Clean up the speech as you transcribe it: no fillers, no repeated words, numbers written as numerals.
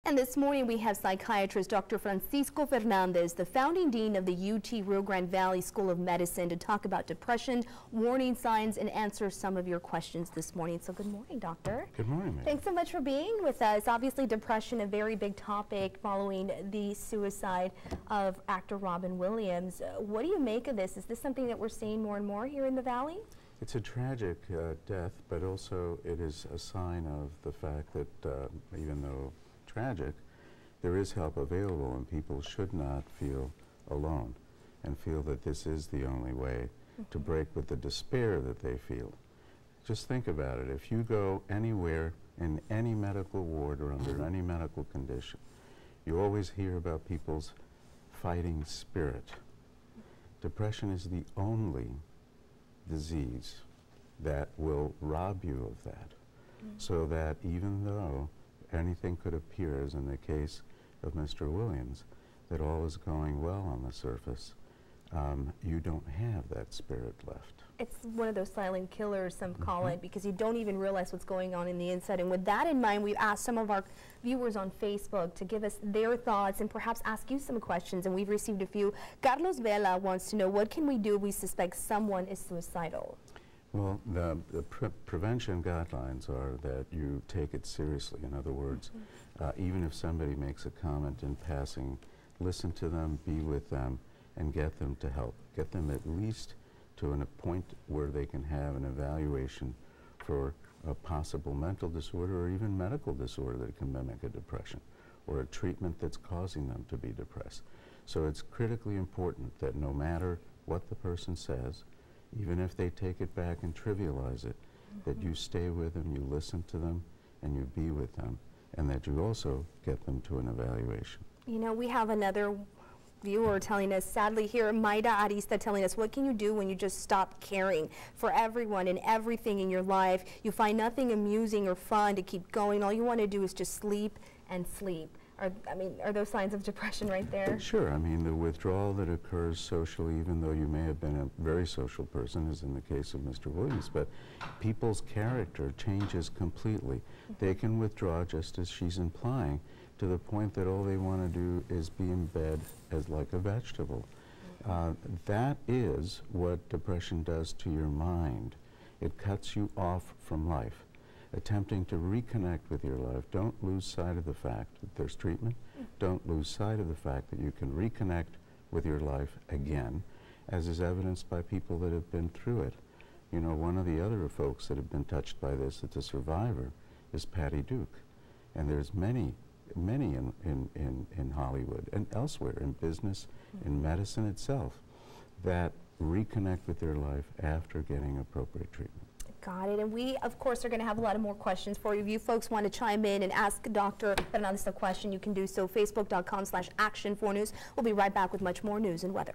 And this morning we have psychiatrist Dr. Francisco Fernandez, the founding dean of the UT Rio Grande Valley School of Medicine, to talk about depression, warning signs, and answer some of your questions this morning. So good morning, doctor. Good morning, ma'am. Thanks so much for being with us. Obviously, depression, a very big topic following the suicide of actor Robin Williams. What do you make of this? Is this something that we're seeing more and more here in the Valley? It's a tragic death, but also it is a sign of the fact that even though tragic, there is help available, and people should not feel alone and feel that this is the only way to break with the despair that they feel. Just think about it. If you go anywhere in any medical ward or under any medical condition, you always hear about people's fighting spirit. Depression is the only disease that will rob you of that, so that even though anything could appear, as in the case of Mr. Williams, that all is going well on the surface, you don't have that spirit left. It's one of those silent killers, some call it, because you don't even realize what's going on in the inside. And with that in mind, we've asked some of our viewers on Facebook to give us their thoughts and perhaps ask you some questions, and we've received a few. Carlos Vela wants to know, what can we do if we suspect someone is suicidal? Well, the prevention guidelines are that you take it seriously. In other words, even if somebody makes a comment in passing, listen to them, be with them, and get them to help. Get them at least to a point where they can have an evaluation for a possible mental disorder or even medical disorder that can mimic a depression, or a treatment that's causing them to be depressed. So it's critically important that no matter what the person says, even if they take it back and trivialize it, that you stay with them, you listen to them, and you be with them, and that you also get them to an evaluation. You know, we have another viewer telling us, sadly here, Maida Arista telling us, what can you do when you just stop caring for everyone and everything in your life? You find nothing amusing or fun to keep going. All you want to do is just sleep and sleep. Are those signs of depression right there? Sure. I mean, the withdrawal that occurs socially, even though you may have been a very social person, as in the case of Mr. Williams, but people's character changes completely. They can withdraw, just as she's implying, to the point that all they want to do is be in bed as like a vegetable. That is what depression does to your mind. It cuts you off from life. Attempting to reconnect with your life, don't lose sight of the fact that there's treatment. Don't lose sight of the fact that you can reconnect with your life again, as is evidenced by people that have been through it. You know, one of the other folks that have been touched by this, that's a survivor, is Patty Duke. And there's many in Hollywood and elsewhere, in business, in medicine itself, that reconnect with their life after getting appropriate treatment. Got it. And we, of course, are going to have a lot of more questions for you. If you folks want to chime in and ask Dr. Fernandez a question, you can do so. Facebook.com/Action4News. We'll be right back with much more news and weather.